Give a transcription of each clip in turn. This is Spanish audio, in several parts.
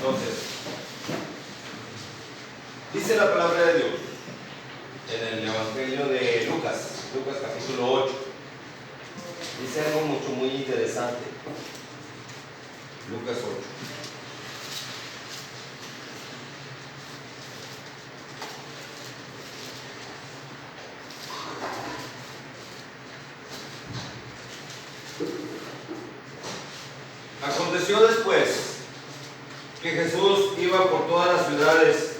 Entonces, dice la palabra de Dios en el Evangelio de Lucas, Lucas capítulo 8. Dice algo muy interesante. Lucas 8. Aconteció después que Jesús iba por todas las ciudades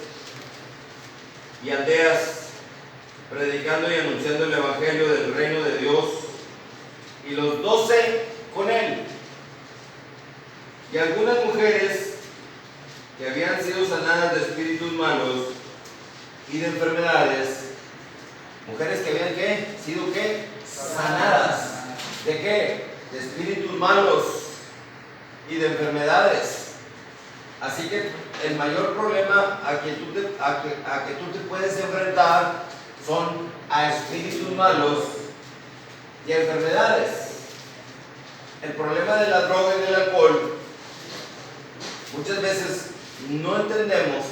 y aldeas, predicando y anunciando el Evangelio del reino de Dios, y los 12 con él. Y algunas mujeres que habían sido sanadas de espíritus malos y de enfermedades, mujeres que habían ¿qué? Sido ¿qué? Sanadas. ¿De qué? De espíritus malos y de enfermedades. Así que el mayor problema a que tú te puedes enfrentar son a espíritus malos y a enfermedades. El problema de la droga y del alcohol, muchas veces no entendemos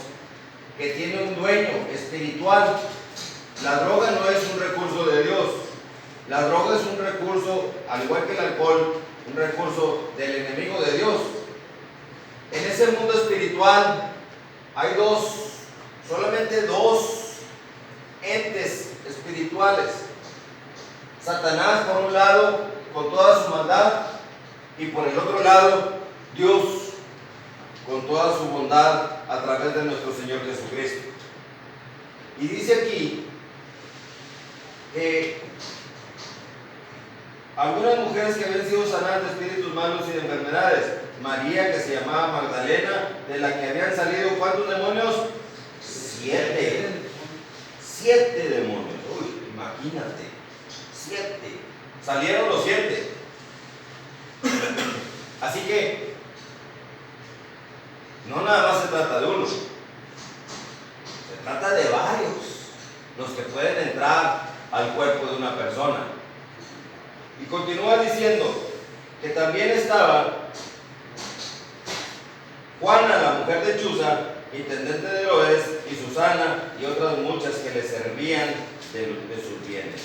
que tiene un dueño espiritual. La droga no es un recurso de Dios. La droga es un recurso, al igual que el alcohol, un recurso del enemigo de Dios. En ese mundo espiritual hay solamente dos entes espirituales. Satanás por un lado con toda su maldad, y por el otro lado Dios con toda su bondad a través de nuestro Señor Jesucristo. Y dice aquí que algunas mujeres que habían sido sanadas de espíritus malos y de enfermedades, María, que se llamaba Magdalena, de la que habían salido ¿cuántos demonios? 7. 7 demonios. Uy, imagínate. 7. Salieron los 7. Así que no nada más se trata de uno, se trata de varios los que pueden entrar al cuerpo de una persona. Y continúa diciendo que también estaba Juana, la mujer de Chuza, intendente de Herodes, y Susana y otras muchas que le servían de sus bienes.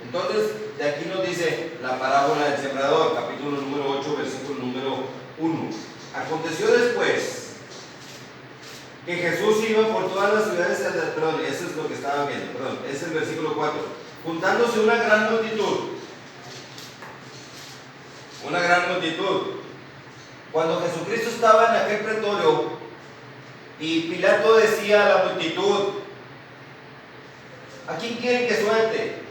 Entonces, de aquí nos dice la parábola del sembrador, capítulo número 8, versículo número 1. Aconteció después que Jesús iba por todas las ciudades, perdón, eso es lo que estaba viendo, perdón, es el versículo 4. Juntándose una gran multitud. Una gran multitud. Cuando Jesucristo estaba en aquel pretorio y Pilato decía a la multitud: ¿a quién quieren que suelte?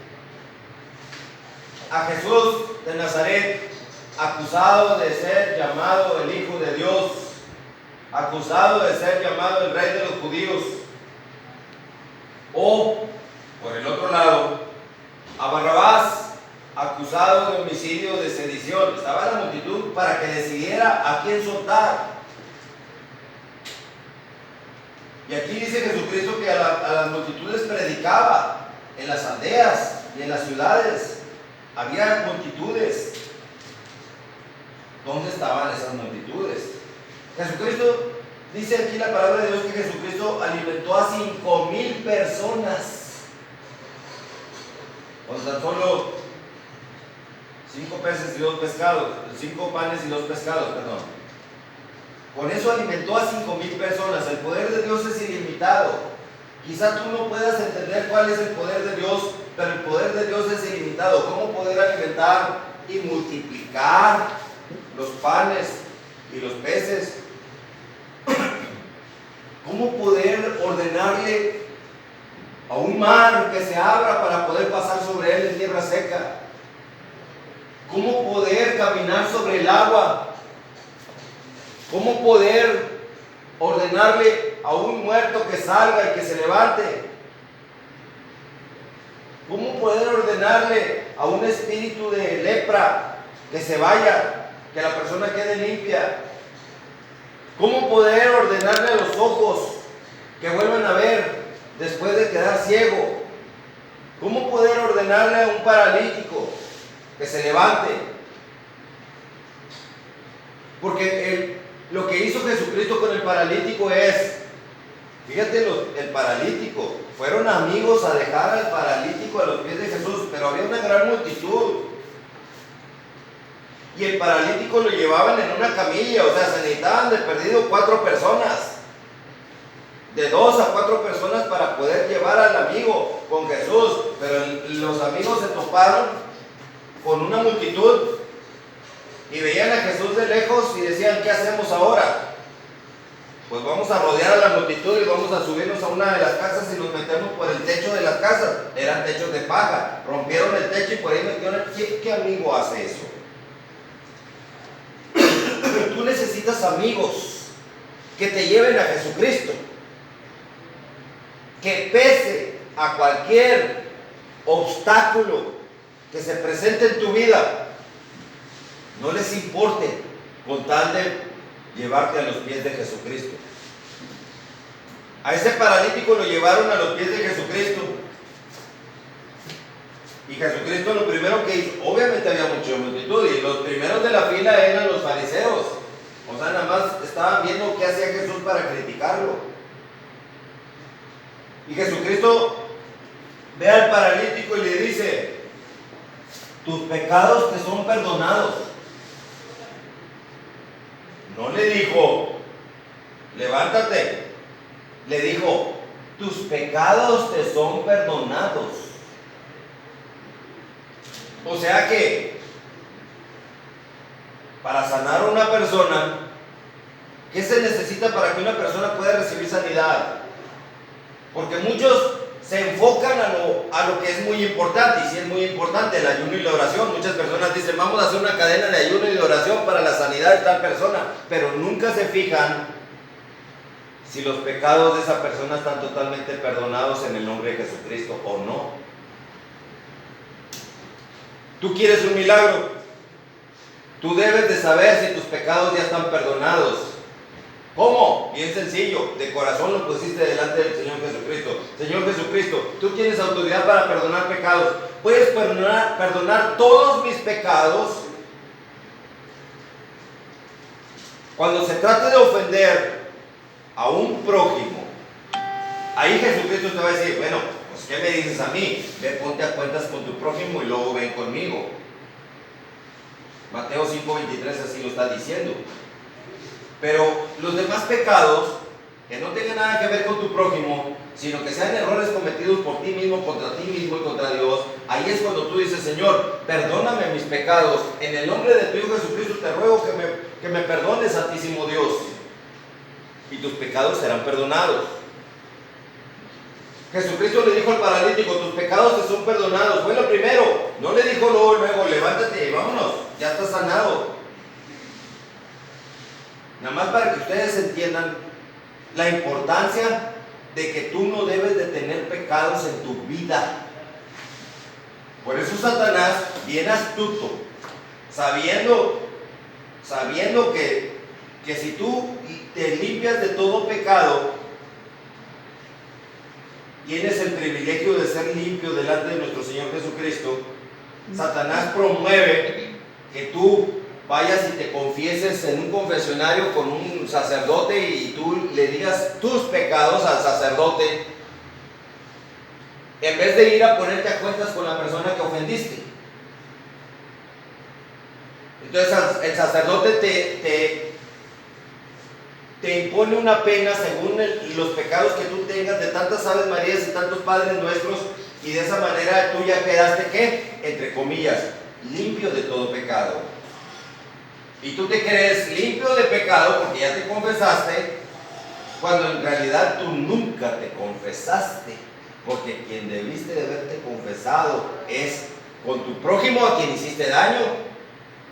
A Jesús de Nazaret, acusado de ser llamado el Hijo de Dios, acusado de ser llamado el Rey de los Judíos. O, por el otro lado, a Barrabás, acusado de homicidio, de sedición. Estaba la multitud para que decidiera a quién soltar. Y aquí dice Jesucristo que a las multitudes predicaba en las aldeas y en las ciudades. Había multitudes. ¿Dónde estaban esas multitudes? Jesucristo, dice aquí la palabra de Dios que Jesucristo alimentó a 5,000 personas con tan solo 5 peces y 2 pescados, 5 panes y 2 pescados, perdón. Con eso alimentó a 5,000 personas. El poder de Dios es ilimitado. Quizá tú no puedas entender cuál es el poder de Dios, pero el poder de Dios es ilimitado. ¿Cómo poder alimentar y multiplicar los panes y los peces? ¿Cómo poder ordenarle a un mar que se abra para poder pasar sobre él en tierra seca? ¿Cómo poder caminar sobre el agua? ¿Cómo poder ordenarle a un muerto que salga y que se levante? ¿Cómo poder ordenarle a un espíritu de lepra que se vaya, que la persona quede limpia? ¿Cómo poder ordenarle a los ojos que vuelvan a ver después de quedar ciego? ¿Cómo poder ordenarle a un paralítico que se levante? Porque Lo que hizo Jesucristo con el paralítico es, fíjate, el paralítico, fueron amigos a dejar al paralítico a los pies de Jesús, pero había una gran multitud. Y el paralítico lo llevaban en una camilla, o sea, se necesitaban de perdido 4 personas. De 2 a 4 personas para poder llevar al amigo con Jesús. Pero los amigos se toparon con una multitud y veían a Jesús de lejos y decían, ¿qué hacemos ahora? Pues vamos a rodear a la multitud y vamos a subirnos a una de las casas y nos metemos por el techo de las casas. Eran techos de paja, rompieron el techo y por ahí metieron. ¿Qué amigo hace eso? Tú necesitas amigos que te lleven a Jesucristo, que pese a cualquier obstáculo que se presente en tu vida, no les importe con tal de llevarte a los pies de Jesucristo. A ese paralítico lo llevaron a los pies de Jesucristo. Y Jesucristo lo primero que hizo, obviamente había mucha multitud, y los primeros de la fila eran los fariseos. O sea, nada más estaban viendo qué hacía Jesús para criticarlo. Y Jesucristo ve al paralítico y le dice, tus pecados te son perdonados. No le dijo, levántate. Le dijo, tus pecados te son perdonados. O sea que, para sanar a una persona, ¿qué se necesita para que una persona pueda recibir sanidad? Porque muchos se enfocan a lo que es muy importante, y sí es muy importante el ayuno y la oración. Muchas personas dicen, vamos a hacer una cadena de ayuno y de oración para la sanidad de tal persona, pero nunca se fijan si los pecados de esa persona están totalmente perdonados en el nombre de Jesucristo o no. Tú quieres un milagro, tú debes de saber si tus pecados ya están perdonados. ¿Cómo? Bien sencillo, de corazón lo pusiste delante del Señor Jesucristo. Señor Jesucristo, tú tienes autoridad para perdonar pecados. ¿Puedes perdonar todos mis pecados? Cuando se trate de ofender a un prójimo, ahí Jesucristo te va a decir, bueno, pues ¿qué me dices a mí? Ve, ponte a cuentas con tu prójimo y luego ven conmigo. Mateo 5:23 así lo está diciendo. Pero los demás pecados, que no tengan nada que ver con tu prójimo, sino que sean errores cometidos por ti mismo, contra ti mismo y contra Dios, ahí es cuando tú dices, Señor, perdóname mis pecados, en el nombre de tu Hijo Jesucristo te ruego que me perdones, Santísimo Dios, y tus pecados serán perdonados. Jesucristo le dijo al paralítico, tus pecados te son perdonados. Fue lo primero, no le dijo luego, levántate y vámonos, ya estás sanado. Nada más para que ustedes entiendan la importancia de que tú no debes de tener pecados en tu vida. Por eso Satanás, bien astuto, sabiendo que si tú te limpias de todo pecado, tienes el privilegio de ser limpio delante de nuestro Señor Jesucristo. Satanás promueve que tú vayas y te confieses en un confesionario con un sacerdote y tú le digas tus pecados al sacerdote, en vez de ir a ponerte a cuentas con la persona que ofendiste. Entonces el sacerdote te impone una pena según los pecados que tú tengas, de tantas Aves Marías y tantos Padres Nuestros, y de esa manera tú ya quedaste, ¿qué? Entre comillas, limpio de todo pecado. Y tú te crees limpio de pecado porque ya te confesaste, cuando en realidad tú nunca te confesaste, porque quien debiste de haberte confesado es con tu prójimo a quien hiciste daño.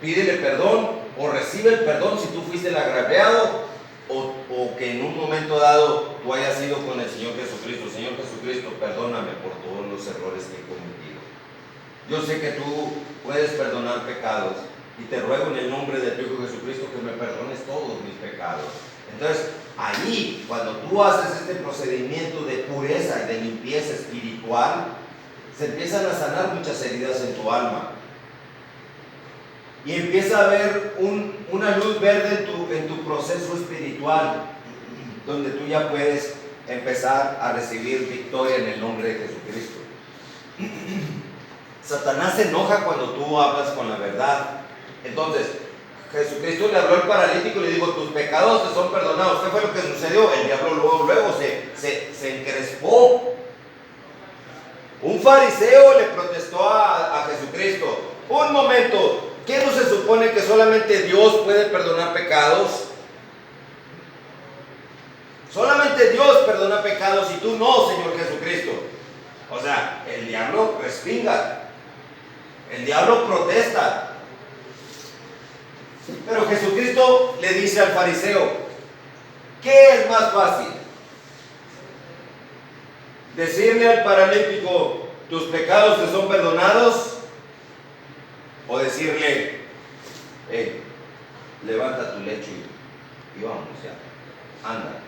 Pídele perdón o recibe el perdón si tú fuiste el agraviado, o que en un momento dado tú hayas ido con el Señor Jesucristo. Señor Jesucristo, perdóname por todos los errores que he cometido. Yo sé que tú puedes perdonar pecados y te ruego en el nombre de tu Hijo Jesucristo que me perdones todos mis pecados. Entonces, ahí, cuando tú haces este procedimiento de pureza y de limpieza espiritual, se empiezan a sanar muchas heridas en tu alma. Y empieza a haber una luz verde en tu proceso espiritual, donde tú ya puedes empezar a recibir victoria en el nombre de Jesucristo. Satanás se enoja cuando tú hablas con la verdad. Entonces, Jesucristo le habló al paralítico y le dijo: tus pecados te son perdonados. ¿Qué fue lo que sucedió? El diablo luego se encrespó. Un fariseo le protestó a Jesucristo: un momento, ¿qué no se supone que solamente Dios puede perdonar pecados? Solamente Dios perdona pecados y tú no, Señor Jesucristo. O sea, el diablo respinga, el diablo protesta. Pero Jesucristo le dice al fariseo: ¿qué es más fácil? ¿Decirle al paralítico: tus pecados te son perdonados? ¿O decirle: hey, levanta tu lecho y vamos ya, anda,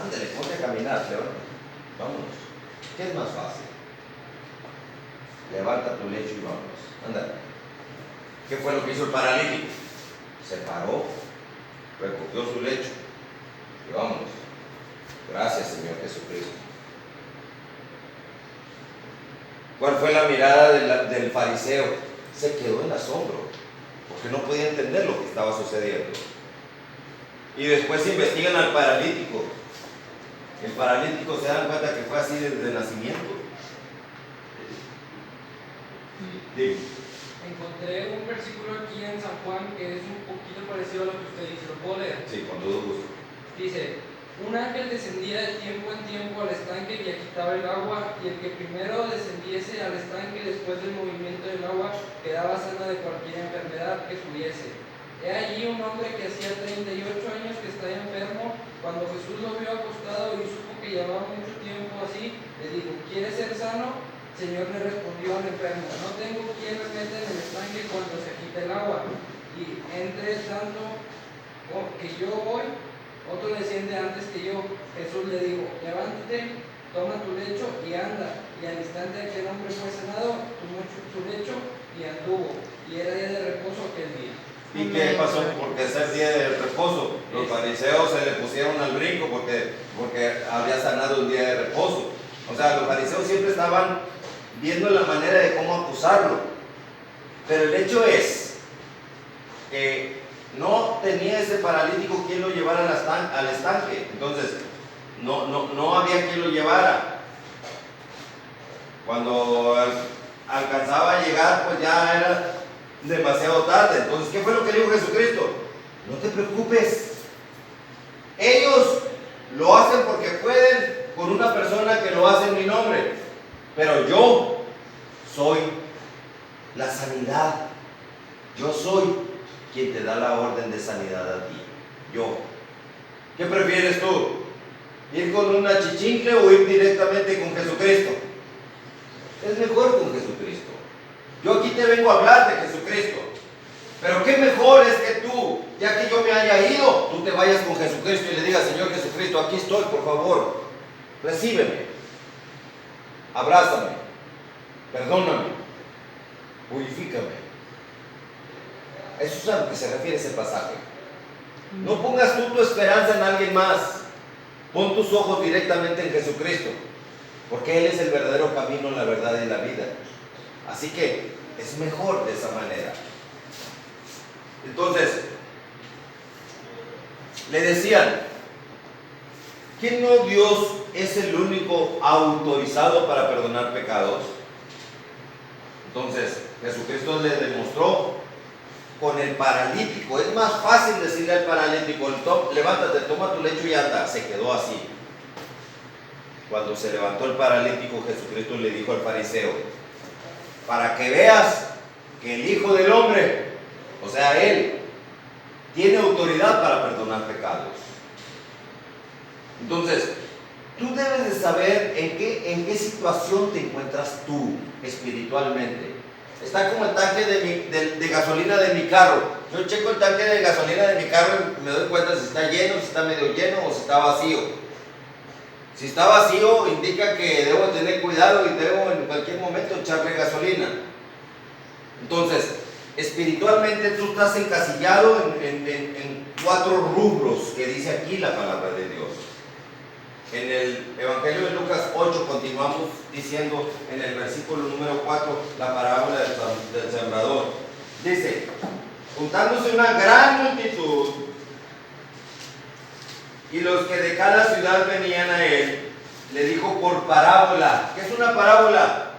ándale, ponte a caminar, vámonos? ¿Qué es más fácil? Levanta tu lecho y vámonos, ándale. ¿Qué fue lo que hizo el paralítico? Se paró, recogió su lecho y vámonos. Gracias, Señor Jesucristo. ¿Cuál fue la mirada del fariseo? Se quedó en asombro, porque no podía entender lo que estaba sucediendo. Y después investigan al paralítico. El paralítico, se dan cuenta que fue así desde el nacimiento. Dime. Encontré un versículo aquí en San Juan que es un poquito parecido a lo que usted dice. ¿Lo puedo leer? Sí, con todo gusto. Dice: un ángel descendía de tiempo en tiempo al estanque y agitaba el agua, y el que primero descendiese al estanque después del movimiento del agua quedaba sano de cualquier enfermedad que tuviese. He allí un hombre que hacía 38 años que estaba enfermo. Cuando Jesús lo vio acostado y supo que llevaba mucho tiempo así, le dijo: ¿quieres ser sano? Señor, le respondió al enfermo: no tengo quien me meta en el estanque cuando se agita el agua, y entre tanto que yo voy, otro desciende antes que yo. Jesús le dijo: levántate, toma tu lecho y anda. Y al instante aquel hombre fue sanado, tomó su lecho y anduvo. Y era día de reposo aquel día. ¿Y qué pasó? Porque ese día de reposo, los fariseos se le pusieron al brinco porque había sanado un día de reposo. O sea, los fariseos siempre estaban viendo la manera de cómo acusarlo. Pero el hecho es que no tenía ese paralítico quien lo llevara al estanque. Entonces, no había quien lo llevara. Cuando alcanzaba a llegar, pues ya era demasiado tarde. Entonces, ¿qué fue lo que dijo Jesucristo? No te preocupes. Ellos lo hacen porque pueden con una persona que lo hace en mi nombre. Pero yo soy la sanidad. Yo soy quien te da la orden de sanidad a ti. Yo. ¿Qué prefieres tú? ¿Ir con una chichincle o ir directamente con Jesucristo? Es mejor con Jesucristo. Yo aquí te vengo a hablar de Jesucristo. Pero qué mejor es que tú, ya que yo me haya ido, tú te vayas con Jesucristo y le digas: Señor Jesucristo, aquí estoy, por favor, recíbeme, abrázame, perdóname, purifícame. Eso es a lo que se refiere ese pasaje. No pongas tú tu esperanza en alguien más. Pon tus ojos directamente en Jesucristo, porque Él es el verdadero camino, la verdad y la vida. Así que es mejor de esa manera. Entonces, le decían: ¿quién no Dios es el único autorizado para perdonar pecados? Entonces, Jesucristo le demostró con el paralítico. Es más fácil decirle al paralítico: levántate, toma tu lecho y anda. Se quedó así. Cuando se levantó el paralítico, Jesucristo le dijo al fariseo: para que veas que el Hijo del Hombre, o sea, Él, tiene autoridad para perdonar pecados. Entonces, tú debes de saber en qué situación te encuentras tú espiritualmente. Está como el tanque de gasolina de mi carro. Yo checo el tanque de gasolina de mi carro y me doy cuenta si está lleno, si está medio lleno o si está vacío. Si está vacío, indica que debo tener cuidado y debo en cualquier momento echarle gasolina. Entonces, espiritualmente tú estás encasillado en 4 rubros que dice aquí la palabra de Dios. En el Evangelio de Lucas 8 continuamos diciendo en el versículo número 4 la parábola del sembrador. Dice, juntándose una gran multitud y los que de cada ciudad venían a él, le dijo por parábola. ¿Qué es una parábola?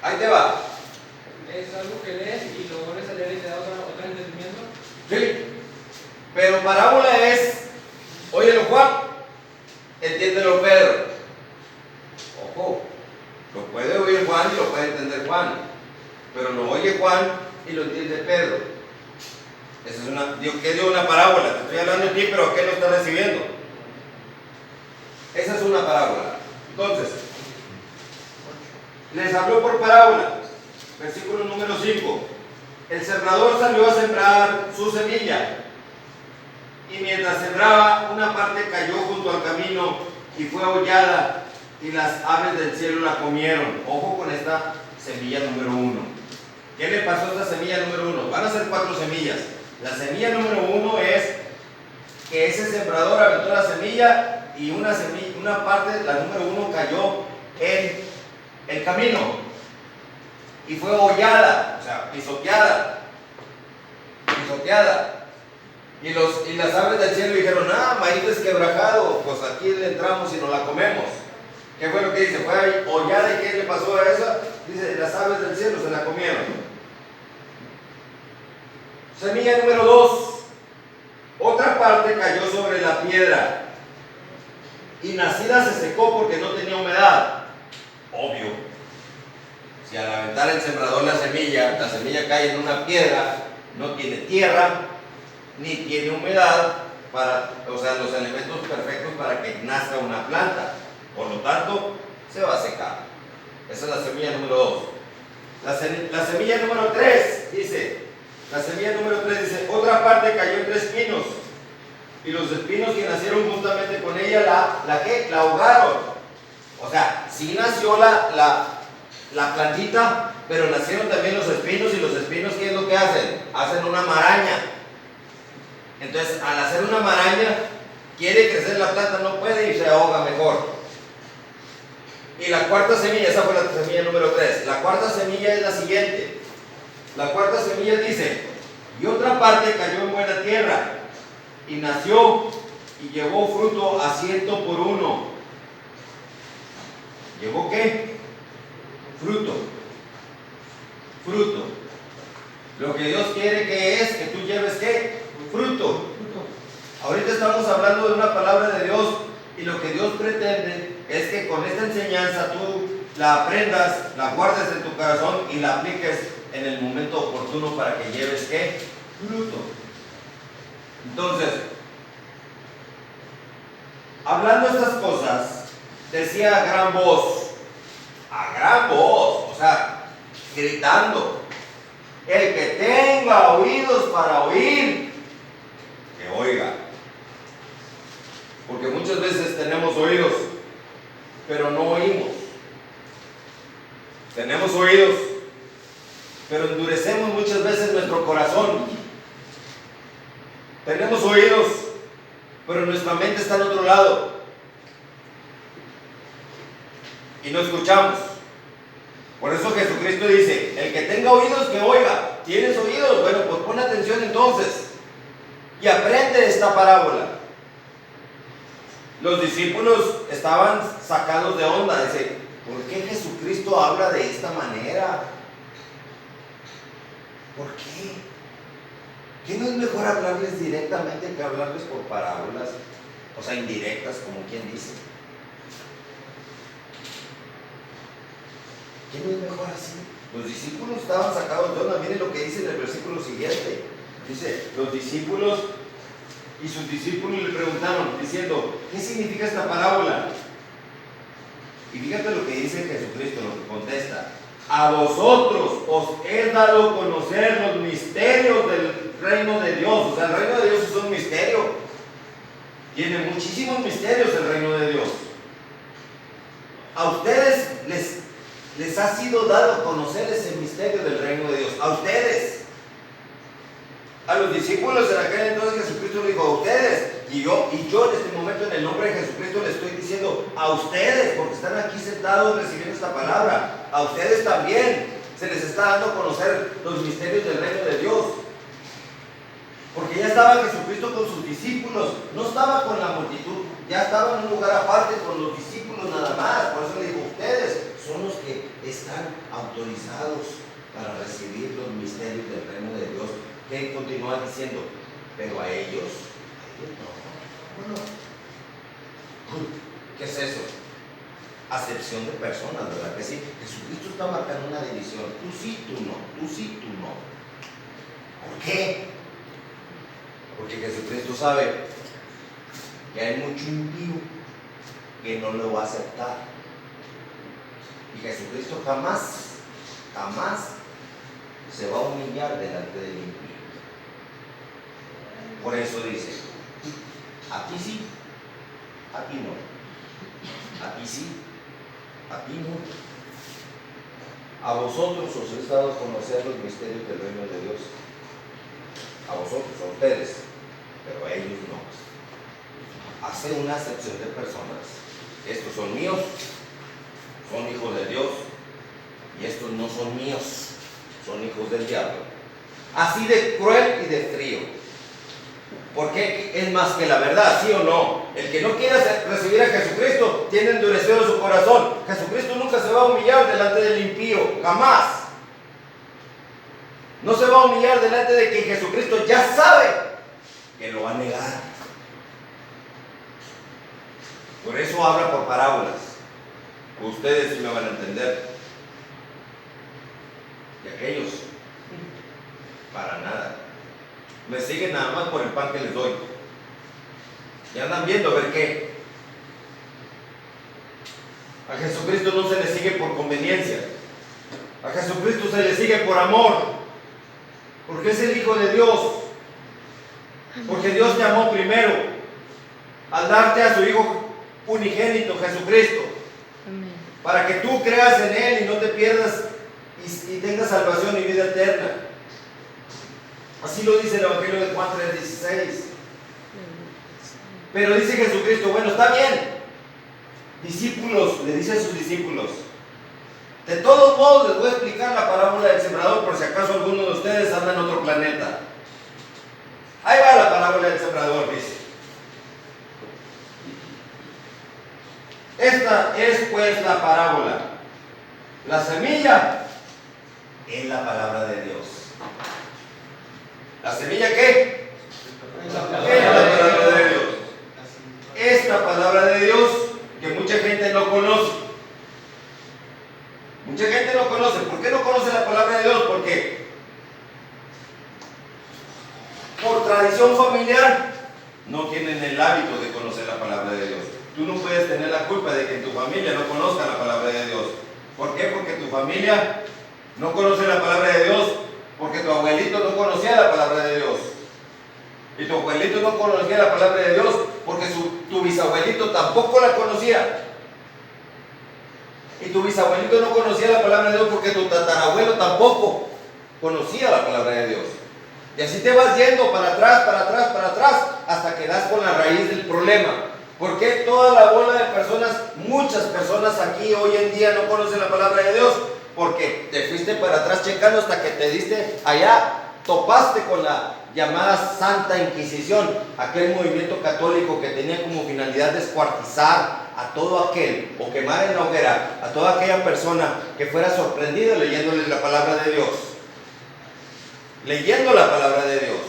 Ahí te va. Es algo que lees y lo vuelves a leer y te da otro entendimiento. Sí, pero parábola es, óyelo Juan, entiéndelo Pedro. Ojo, lo puede oír Juan y lo puede entender Juan, pero lo oye Juan y lo entiende Pedro. Esa es una, ¿qué dio una parábola? Te estoy hablando de ti, pero ¿a qué lo está recibiendo? Esa es una parábola. Entonces, les habló por parábola. Versículo número 5. El sembrador salió a sembrar su semilla. Y mientras sembraba, una parte cayó junto al camino y fue hollada, y las aves del cielo la comieron. Ojo con esta semilla número 1. ¿Qué le pasó a esta semilla número 1? Van a ser 4 semillas. La semilla número 1 es que ese sembrador aventó la semilla y una parte, la número 1, cayó en el camino y fue hollada, o sea, pisoteada. Y las aves del cielo dijeron, maíz desquebrajado, pues aquí le entramos y nos la comemos. ¿Qué fue lo que dice? Fue hollada, ¿y qué le pasó a esa? Dice, las aves del cielo se la comieron. Semilla número 2. Otra parte cayó sobre la piedra y nacida se secó porque no tenía humedad. Obvio. Si al aventar el sembrador la semilla cae en una piedra, no tiene tierra, ni tiene humedad, o sea, los elementos perfectos para que nazca una planta. Por lo tanto, se va a secar. Esa es la semilla número 2. La semilla número 3 dice, otra parte cayó entre espinos, y los espinos que nacieron juntamente con ella, la ahogaron. O sea, sí nació la plantita, pero nacieron también los espinos, y los espinos, ¿qué es lo que hacen? Hacen una maraña. Entonces, al hacer una maraña, quiere crecer la planta, no puede y se ahoga mejor. Y la cuarta semilla, esa fue la semilla número 3. La cuarta semilla es la siguiente. La cuarta semilla dice, y otra parte cayó en buena tierra, y nació, y llevó fruto a 100 por 1. ¿Llevó qué? Fruto. Lo que Dios quiere que es que tú lleves ¿qué? Fruto. Ahorita estamos hablando de una palabra de Dios, y lo que Dios pretende es que con esta enseñanza tú la aprendas, la guardes en tu corazón y la apliques en el momento oportuno para que lleves ¿qué? Fruto. Entonces, hablando estas cosas, decía a gran voz, o sea, gritando, el que tenga oídos para oír, que oiga. Porque muchas veces tenemos oídos, pero no oímos. Tenemos oídos, pero endurecemos muchas veces nuestro corazón. Tenemos oídos, pero nuestra mente está en otro lado y no escuchamos. Por eso Jesucristo dice, el que tenga oídos que oiga. ¿Tienes oídos? Bueno, pues pon atención entonces y aprende esta parábola. Los discípulos estaban sacados de onda. Dice, ¿por qué Jesucristo habla de esta manera? ¿Por qué? ¿Qué no es mejor hablarles directamente que hablarles por parábolas? O sea, indirectas, como quien dice. ¿Qué no es mejor así? Los discípulos estaban sacados de onda. Miren lo que dice en el versículo siguiente. Dice, los discípulos y sus discípulos le preguntaron, diciendo, ¿qué significa esta parábola? Y fíjate lo que dice Jesucristo, lo que contesta. A vosotros os he dado a conocer los misterios del reino de Dios. O sea, el reino de Dios es un misterio. Tiene muchísimos misterios el reino de Dios. A ustedes les ha sido dado a conocer ese misterio. misterio del reino de Dios. A ustedes. A los discípulos en aquel entonces Jesucristo le dijo a ustedes. Y yo en este momento en el nombre de Jesucristo le estoy diciendo a ustedes, porque están aquí sentados recibiendo esta palabra. A ustedes también se les está dando a conocer los misterios del reino de Dios. Porque ya estaba Jesucristo con sus discípulos, no estaba con la multitud, ya estaba en un lugar aparte con los discípulos nada más. Por eso le digo, ustedes son los que están autorizados para recibir los misterios del reino de Dios. Que continúa diciendo, pero a ellos no. ¿Qué es eso? Acepción de personas, ¿verdad que sí? Jesucristo está marcando una división. Tú sí, tú no. Tú sí, tú no. ¿Por qué? Porque Jesucristo sabe que hay mucho impío que no lo va a aceptar. Y Jesucristo jamás se va a humillar delante del impío. Por eso dice, a ti sí, a ti no. A ti sí, a ti no. A vosotros os he dado a conocer los misterios del reino de Dios. A vosotros, a ustedes, pero a ellos no. Hace una acepción de personas. Estos son míos, son hijos de Dios, y estos no son míos, son hijos del diablo. Así de cruel y de frío. Porque es más que la verdad, ¿sí o no? El que no quiera recibir a Jesucristo tiene endurecido su corazón. Jesucristo nunca se va a humillar delante del impío, jamás. No se va a humillar delante de quien Jesucristo ya sabe que lo va a negar. Por eso habla por parábolas. Ustedes sí me van a entender. Y aquellos, para nada. Me siguen nada más por el pan que les doy. Y andan viendo a ver qué. A Jesucristo no se le sigue por conveniencia. A Jesucristo se le sigue por amor. Porque es el Hijo de Dios. Porque Dios te amó primero al darte a su Hijo unigénito, Jesucristo. Amén. Para que tú creas en Él y no te pierdas y tengas salvación y vida eterna. Así lo dice el Evangelio de Juan 3:16. Pero dice Jesucristo, bueno, está bien. Discípulos, le dice a sus discípulos, de todos modos les voy a explicar la parábola del sembrador por si acaso alguno de ustedes anda en otro planeta. Ahí va la parábola del sembrador, dice. Esta es pues la parábola. La semilla es la palabra de Dios. ¿La semilla qué? Es la palabra de Dios. Esta palabra de Dios que mucha gente no conoce. Mucha gente no conoce. ¿Por qué no conoce la palabra de Dios? Porque por tradición familiar no tienen el hábito de conocer la palabra de Dios. Tú no puedes tener la culpa de que en tu familia no conozca la palabra de Dios. ¿Por qué? Porque tu familia no conoce la palabra de Dios, porque tu abuelito no conocía la palabra de Dios. Y tu abuelito no conocía la palabra de Dios porque tu bisabuelito tampoco la conocía. Y tu bisabuelito no conocía la palabra de Dios porque tu tatarabuelo tampoco conocía la palabra de Dios. Y así te vas yendo para atrás, hasta que das con la raíz del problema. ¿Por qué toda la bola de personas, muchas personas aquí hoy en día no conocen la palabra de Dios? Porque te fuiste para atrás checando hasta que te diste allá, topaste con la llamada Santa Inquisición, aquel movimiento católico que tenía como finalidad descuartizar a todo aquel, o quemar en la hoguera a toda aquella persona que fuera sorprendida leyéndole la palabra de Dios. Leyendo la palabra de Dios.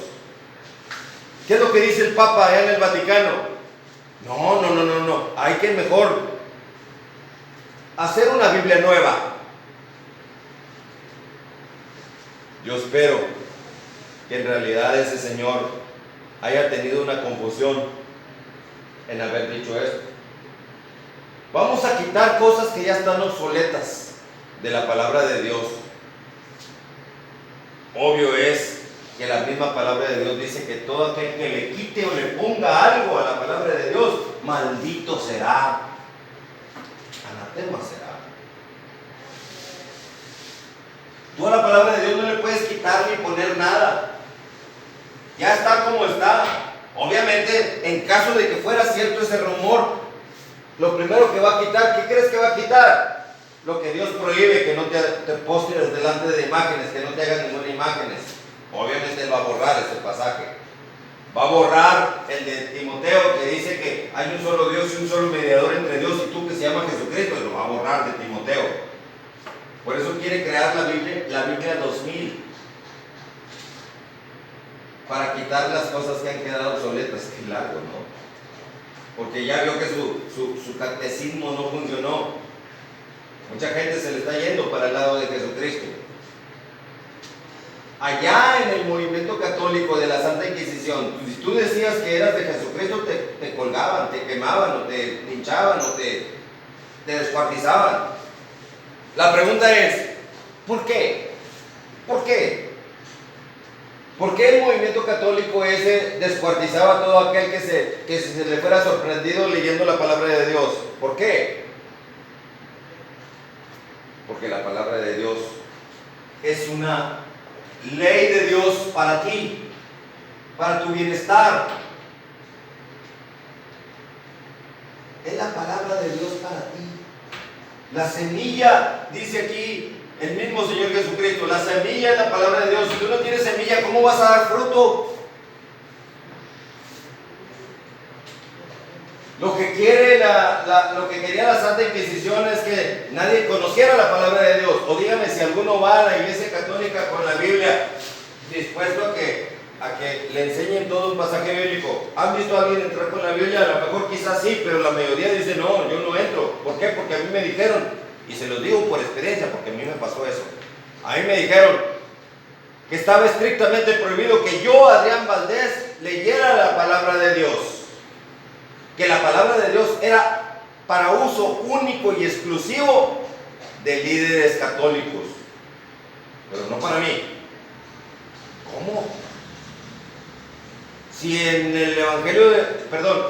¿Qué es lo que dice el Papa allá en el Vaticano? No. Hay que mejor hacer una Biblia nueva. Yo espero que en realidad ese señor haya tenido una confusión en haber dicho esto. Vamos a quitar cosas que ya están obsoletas de la palabra de Dios. Obvio es que la misma palabra de Dios dice que todo aquel que le quite o le ponga algo a la palabra de Dios, maldito será, anatema será. Tú a la palabra de Dios no le puedes quitar ni poner nada. Ya está como está. Obviamente, en caso de que fuera cierto ese rumor, lo primero que va a quitar, ¿qué crees que va a quitar? Lo que Dios prohíbe, que no te postres delante de imágenes, que no te hagas ninguna imágenes. Obviamente Él va a borrar ese pasaje. Va a borrar el de Timoteo, que dice que hay un solo Dios y un solo mediador entre Dios y tú, que se llama Jesucristo. Lo va a borrar de Timoteo. Por eso quiere crear la Biblia 2000. Para quitar las cosas que han quedado obsoletas. Qué largo, ¿no? Porque ya vio que su catecismo no funcionó. Mucha gente se le está yendo para el lado de Jesucristo. Allá en el movimiento católico de la Santa Inquisición, si tú decías que eras de Jesucristo, te colgaban, te quemaban, o te linchaban, o te descuartizaban. La pregunta es, ¿por qué? ¿Por qué? ¿Por qué el movimiento católico ese descuartizaba a todo aquel que se le fuera sorprendido leyendo la palabra de Dios? ¿Por qué? Porque la palabra de Dios es una ley de Dios para ti, para tu bienestar. Es la palabra de Dios para ti. La semilla, dice aquí el mismo Señor Jesucristo, la semilla es la palabra de Dios. Si tú no tienes semilla, ¿cómo vas a dar fruto? Lo que quería la Santa Inquisición es que nadie conociera la palabra de Dios. O dígame si alguno va a la iglesia católica con la Biblia dispuesto a que le enseñen todo un pasaje bíblico. ¿Han visto a alguien entrar con la Biblia? A lo mejor quizás sí, pero la mayoría dice no, yo no entro. ¿Por qué? Porque a mí me dijeron, y se los digo por experiencia, porque a mí me pasó eso. A mí me dijeron que estaba estrictamente prohibido que yo, Adrián Valdés, leyera la palabra de Dios. Que la palabra de Dios era para uso único y exclusivo de líderes católicos, pero no para mí. ¿Cómo? Si en el Evangelio,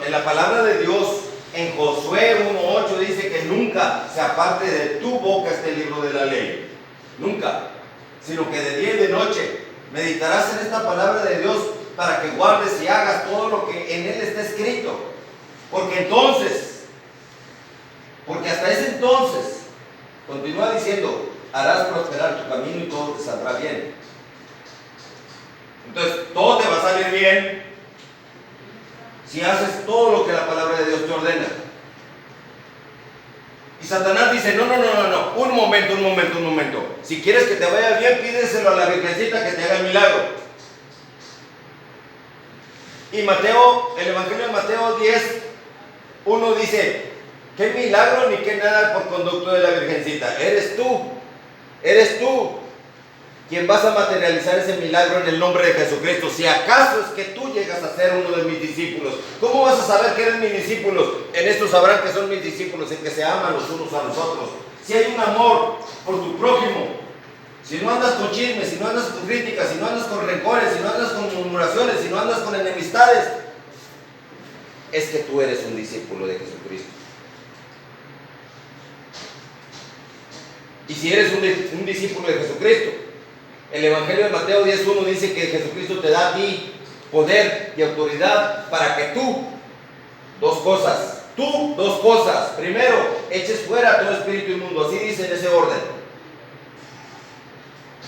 en la palabra de Dios, en Josué 1:8 dice que nunca se aparte de tu boca este libro de la ley, nunca, sino que de día y de noche meditarás en esta palabra de Dios para que guardes y hagas todo lo que en él está escrito. Porque hasta ese entonces, continúa diciendo, harás prosperar tu camino y todo te saldrá bien. Entonces, todo te va a salir bien si haces todo lo que la palabra de Dios te ordena. Y Satanás dice, no, un momento. Si quieres que te vaya bien, pídeselo a la Virgencita que te haga el milagro. Y Mateo, el Evangelio de Mateo 10:1 dice, qué milagro ni qué nada por conducto de la Virgencita. Eres tú quien vas a materializar ese milagro en el nombre de Jesucristo. Si acaso es que tú llegas a ser uno de mis discípulos, ¿cómo vas a saber que eres mi discípulo? En esto sabrán que son mis discípulos, en que se aman los unos a los otros. Si hay un amor por tu prójimo, si no andas con chismes, si no andas con críticas, si no andas con rencores, si no andas con murmuraciones, si no andas con enemistades, es que tú eres un discípulo de Jesucristo. Y si eres un discípulo de Jesucristo, el Evangelio de Mateo 10:1 dice que Jesucristo te da a ti poder y autoridad para que tú, dos cosas. Primero, eches fuera todo espíritu inmundo. Así dice en ese orden.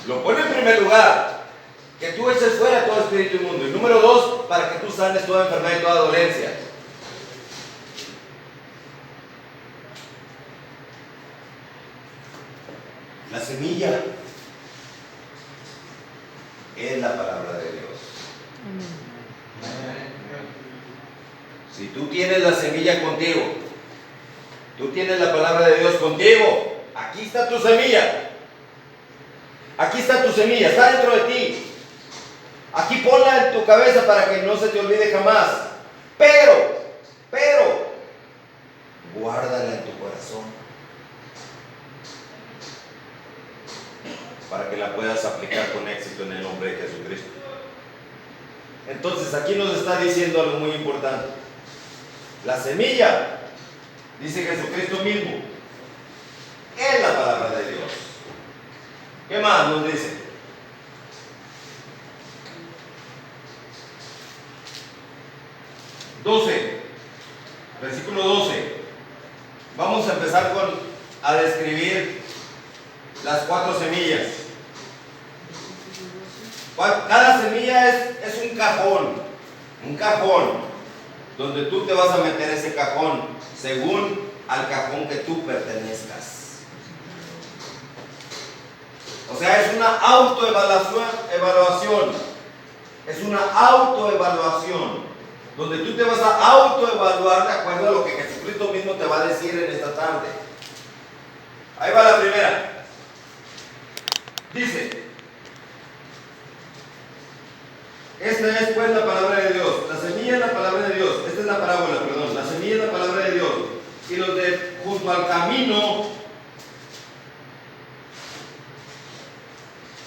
Lo pone en primer lugar, que tú eches fuera todo espíritu inmundo. Y número 2, para que tú sanes toda enfermedad y toda dolencia. La semilla es la palabra de Dios. Si tú tienes la semilla contigo, tú tienes la palabra de Dios contigo, aquí está tu semilla. Aquí está tu semilla, está dentro de ti. Aquí ponla en tu cabeza para que no se te olvide jamás. Pero, guárdala en tu corazón para que la puedas aplicar con éxito en el nombre de Jesucristo. Entonces aquí nos está diciendo algo muy importante. La semilla, dice Jesucristo mismo, es la palabra de Dios. ¿Qué más nos dice? Versículo 12. Vamos a empezar a describir las 4 semillas. Cada semilla es un cajón, donde tú te vas a meter ese cajón según al cajón que tú pertenezcas. O sea, es una autoevaluación. Es una autoevaluación, donde tú te vas a autoevaluar de acuerdo a lo que Jesucristo mismo te va a decir en esta tarde. Ahí va la primera. Dice: esta es pues la palabra de Dios. La semilla es la palabra de Dios. Esta es la parábola, perdón. La semilla es la palabra de Dios. Y los de junto al camino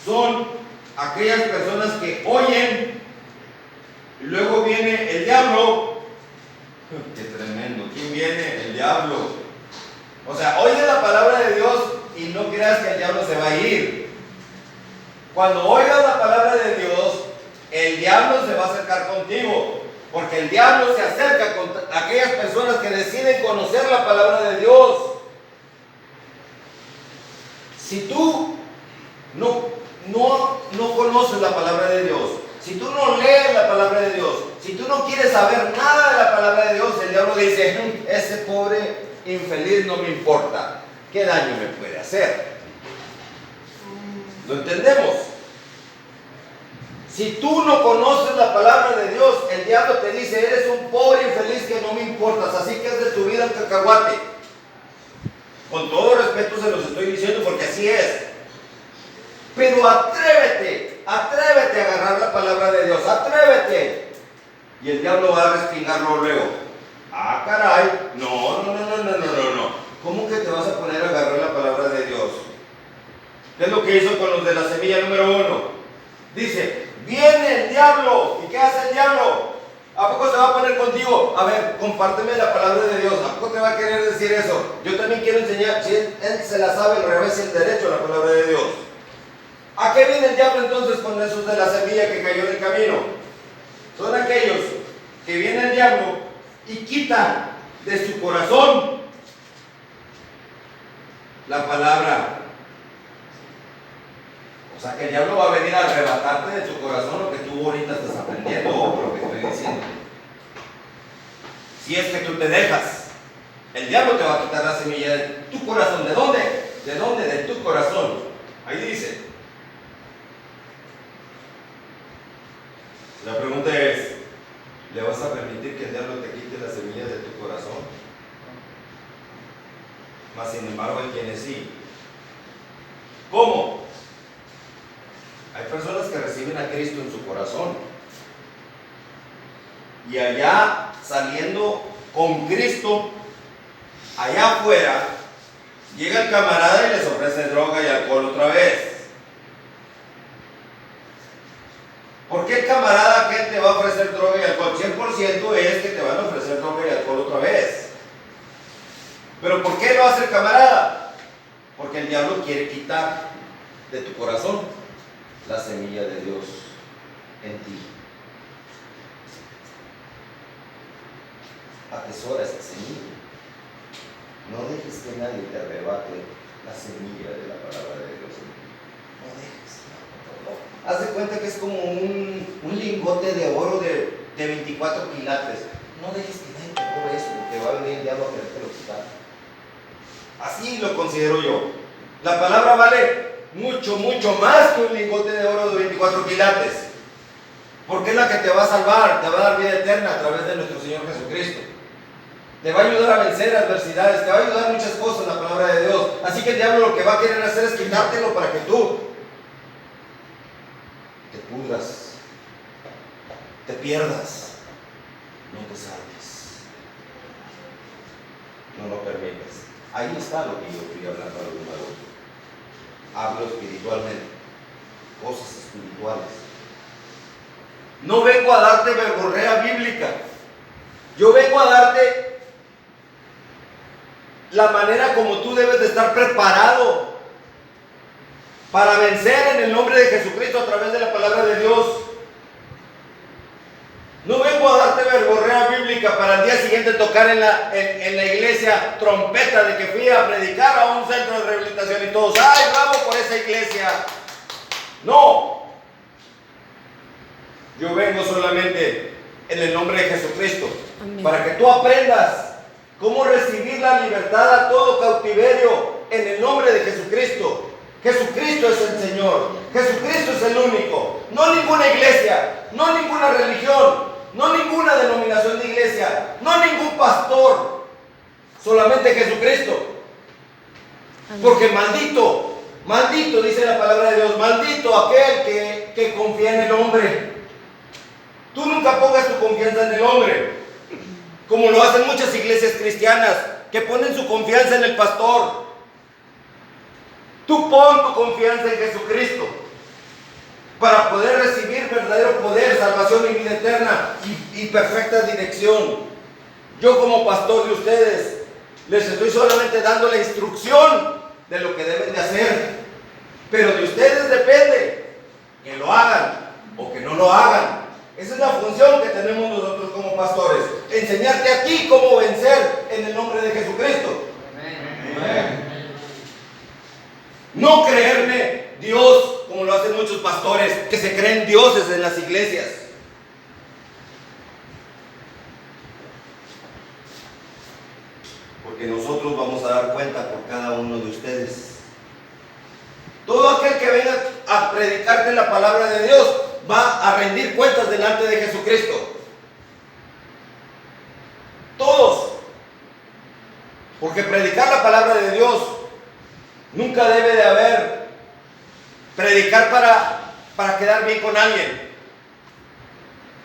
son aquellas personas que oyen, y luego viene el diablo. Qué tremendo. ¿Quién viene? El diablo. O sea, oye la palabra de Dios y no creas que el diablo se va a ir. Cuando oigas la palabra de Dios, el diablo se va a acercar contigo, porque el diablo se acerca con aquellas personas que deciden conocer la palabra de Dios. Si tú no conoces la palabra de Dios, si tú no lees la palabra de Dios, si tú no quieres saber nada de la palabra de Dios, el diablo dice: ese pobre infeliz no me importa, ¿qué daño me puede hacer? ¿Lo entendemos? Si tú no conoces la palabra de Dios, el diablo te dice: eres un pobre infeliz que no me importas, así que es de tu vida el cacahuate. Con todo respeto se los estoy diciendo porque así es. Pero atrévete a agarrar la palabra de Dios, atrévete. Y el diablo va a respingarlo luego. Ah, caray, no. ¿Cómo que te vas a poner a agarrar la palabra de Dios? ¿Qué es lo que hizo con los de la semilla número 1? Dice: viene el diablo. ¿Y qué hace el diablo? ¿A poco se va a poner contigo? A ver, compárteme la palabra de Dios. ¿A poco te va a querer decir eso? Yo también quiero enseñar. Si él se la sabe al revés y el derecho, la palabra de Dios. ¿A qué viene el diablo entonces con esos de la semilla que cayó en el camino? Son aquellos que viene el diablo y quitan de su corazón la palabra. O sea, que el diablo va a venir a arrebatarte de tu corazón lo que tú ahorita estás aprendiendo, o lo que estoy diciendo. Si es que tú te dejas, el diablo te va a quitar la semilla de tu corazón. ¿De dónde? ¿De dónde? De tu corazón. Ahí dice. La pregunta es: ¿le vas a permitir que el diablo te quite la semilla de tu corazón? Mas sin embargo hay quienes sí. ¿Cómo? Hay personas que reciben a Cristo en su corazón y allá saliendo con Cristo, allá afuera, llega el camarada y les ofrece droga y alcohol otra vez. ¿Por qué el camarada que te va a ofrecer droga y alcohol? 100% es que te van a ofrecer droga y alcohol otra vez. ¿Pero por qué lo hace el camarada? Porque el diablo quiere quitar de tu corazón la semilla de Dios en ti. Atesora esa semilla. No dejes que nadie te arrebate la semilla de la palabra de Dios en ti. No dejes. No. Haz de cuenta que es como un lingote de oro de 24 quilates. No dejes que nadie te robe eso, porque va a venir el diablo a quererte lo quitar. Así lo considero yo. La palabra vale mucho más que un lingote de oro de 24 quilates, porque es la que te va a salvar, te va a dar vida eterna a través de nuestro Señor Jesucristo. Te va a ayudar a vencer adversidades, te va a ayudar muchas cosas la palabra de Dios. Así que el diablo lo que va a querer hacer es quitártelo para que tú te pudras, te pierdas, no te salves. No lo permitas. Ahí está lo que yo estoy hablando al número. Hablo espiritualmente, cosas espirituales. No vengo a darte verborrea bíblica. Yo vengo a darte la manera como tú debes de estar preparado para vencer en el nombre de Jesucristo a través de la palabra de Dios. No vengo a darte verborrea bíblica para el día siguiente tocar en la iglesia trompeta de que fui a predicar a un centro de rehabilitación y todos, ¡ay, bravo por esa iglesia! No. Yo vengo solamente en el nombre de Jesucristo. Amén. Para que tú aprendas cómo recibir la libertad a todo cautiverio en el nombre de Jesucristo. Jesucristo es el Señor. Jesucristo es el único. No ninguna iglesia, no ninguna religión, no ninguna denominación de iglesia, no ningún pastor, solamente Jesucristo. Amén. Porque maldito dice la palabra de Dios, maldito aquel que confía en el hombre. Tú nunca pongas tu confianza en el hombre, como lo hacen muchas iglesias cristianas, que ponen su confianza en el pastor. Tú pon tu confianza en Jesucristo, para poder recibir verdadero poder, salvación y vida eterna y perfecta dirección. Yo como pastor de ustedes les estoy solamente dando la instrucción de lo que deben de hacer, pero de ustedes depende que lo hagan o que no lo hagan. Esa es la función que tenemos nosotros como pastores, enseñarte a ti cómo vencer en el nombre de Jesucristo. Amén. No creerme Dios como lo hacen muchos pastores que se creen dioses en las iglesias. Porque nosotros vamos a dar cuenta por cada uno de ustedes. Todo aquel que venga a predicarte la palabra de Dios va a rendir cuentas delante de Jesucristo. Todos. Porque predicar la palabra de Dios nunca debe de haber predicar para quedar bien con alguien.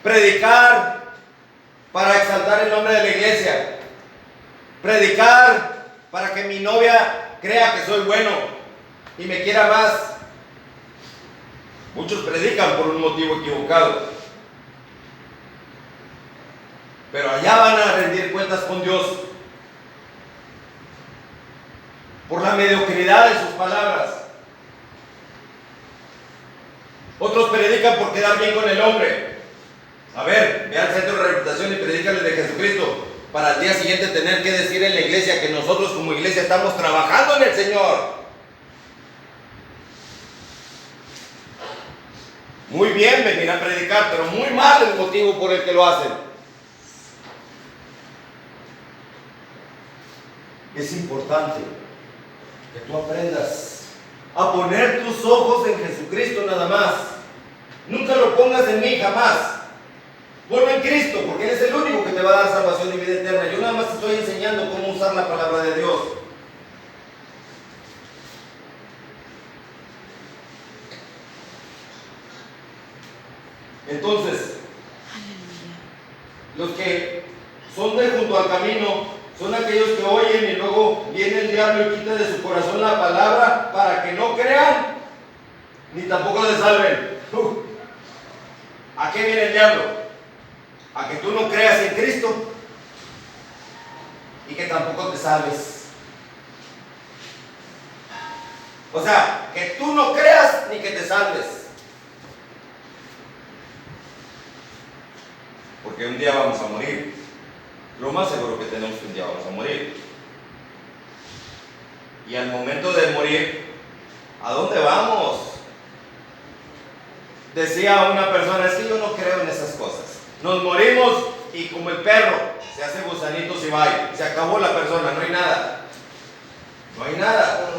Predicar para exaltar el nombre de la iglesia. Predicar para que mi novia crea que soy bueno y me quiera más. Muchos predican por un motivo equivocado, pero allá van a rendir cuentas con Dios por la mediocridad de sus palabras. Otros predican por quedar bien con el hombre. A ver, ve al centro de rehabilitación y predícales de Jesucristo, para el día siguiente tener que decir en la iglesia que nosotros como iglesia estamos trabajando en el Señor. Muy bien venir a predicar, pero muy mal el motivo por el que lo hacen. Es importante que tú aprendas a poner tus ojos en Jesucristo nada más. Nunca lo pongas en mí, jamás. Ponlo en Cristo, porque Él es el único que te va a dar salvación y vida eterna. Yo nada más te estoy enseñando cómo usar la palabra de Dios. Entonces, los que son de junto al camino son aquellos que oyen y luego viene el diablo y quita de su corazón la palabra para que no crean ni tampoco se salven. ¿A qué viene el diablo? A que tú no creas en Cristo y que tampoco te salves. O sea, que tú no creas ni que te salves. Porque un día vamos a morir. Lo más seguro que tenemos que un día vamos a morir. Y al momento de morir, ¿a dónde vamos? Decía una persona, es que yo no creo en esas cosas. Nos morimos y como el perro, se hace gusanitos y va. Se acabó la persona, no hay nada. No hay nada.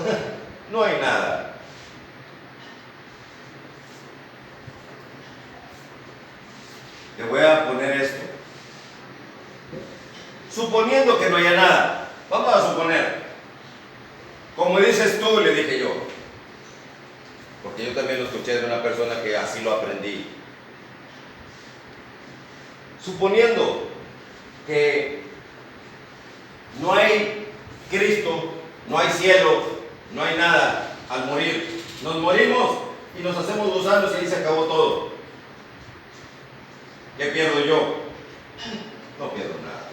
No hay nada. Te voy a poner esto. Suponiendo que no haya nada. Vamos a suponer. Como dices tú, le dije yo. Porque yo también lo escuché de una persona que así lo aprendí. Suponiendo que no hay Cristo, no hay cielo, no hay nada al morir. Nos morimos y nos hacemos gusanos y ahí se acabó todo. ¿Qué pierdo yo? No pierdo nada.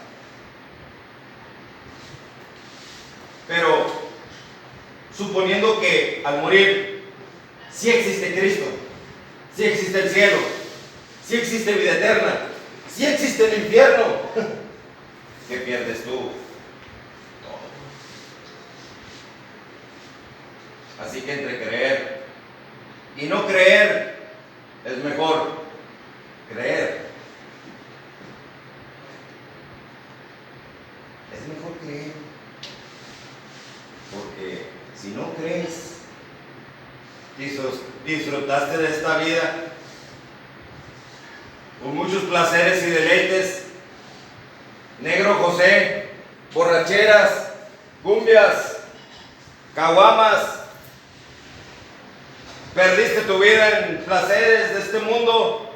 Pero suponiendo que al morir Sí existe Cristo, sí existe el cielo, sí existe vida eterna, sí existe el infierno. ¿Qué pierdes tú? Todo. Así que entre creer y no creer es mejor creer. Es mejor creer. Porque si no crees, disfrutaste de esta vida con muchos placeres y deleites, negro José, borracheras, cumbias, caguamas, perdiste tu vida en placeres de este mundo,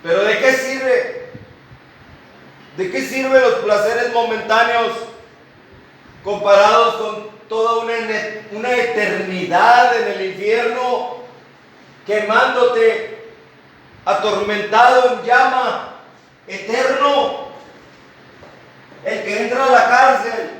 pero ¿de qué sirve? ¿De qué sirven los placeres momentáneos comparados con toda una eternidad en el infierno, quemándote, atormentado en llama, eterno? El que entra a la cárcel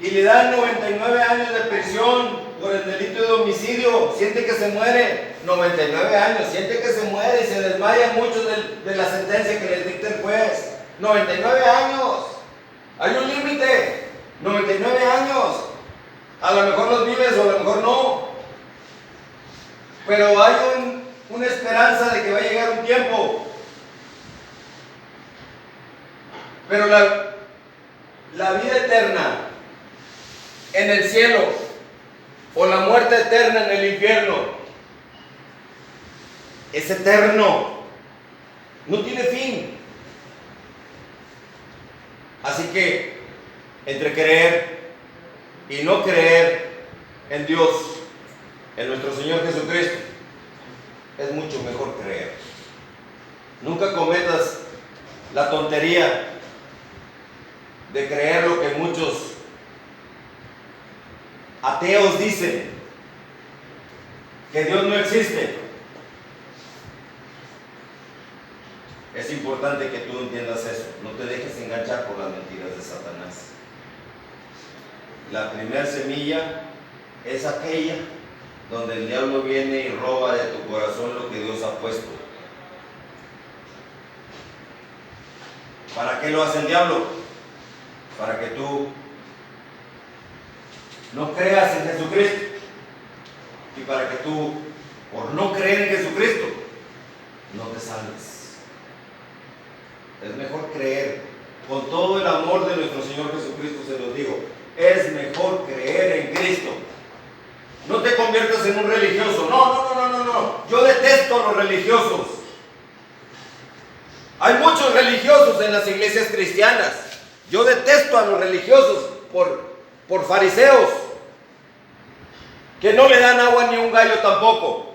y le dan 99 años de prisión por el delito de homicidio, siente que se muere. 99 años, siente que se muere y se desmayan muchos de la sentencia que les dicta el juez. 99 años, hay un límite. 99 años, a lo mejor los vives o a lo mejor no, pero hay una esperanza de que va a llegar un tiempo. Pero la vida eterna en el cielo o la muerte eterna en el infierno es eterno, no tiene fin. Así que entre creer y no creer en Dios, en nuestro Señor Jesucristo, es mucho mejor creer. Nunca cometas la tontería de creer lo que muchos ateos dicen, que Dios no existe. Es importante que tú entiendas eso, no te dejes enganchar por las mentiras de Satanás. La primera semilla es aquella donde el diablo viene y roba de tu corazón lo que Dios ha puesto. ¿Para qué lo hace el diablo? Para que tú no creas en Jesucristo y para que tú, por no creer en Jesucristo, no te salves. Es mejor creer, con todo el amor de nuestro Señor Jesucristo se los digo, es mejor creer en Cristo. No te conviertas en un religioso. No. Yo detesto a los religiosos. Hay muchos religiosos en las iglesias cristianas. Yo detesto a los religiosos por fariseos, que no le dan agua ni un gallo tampoco.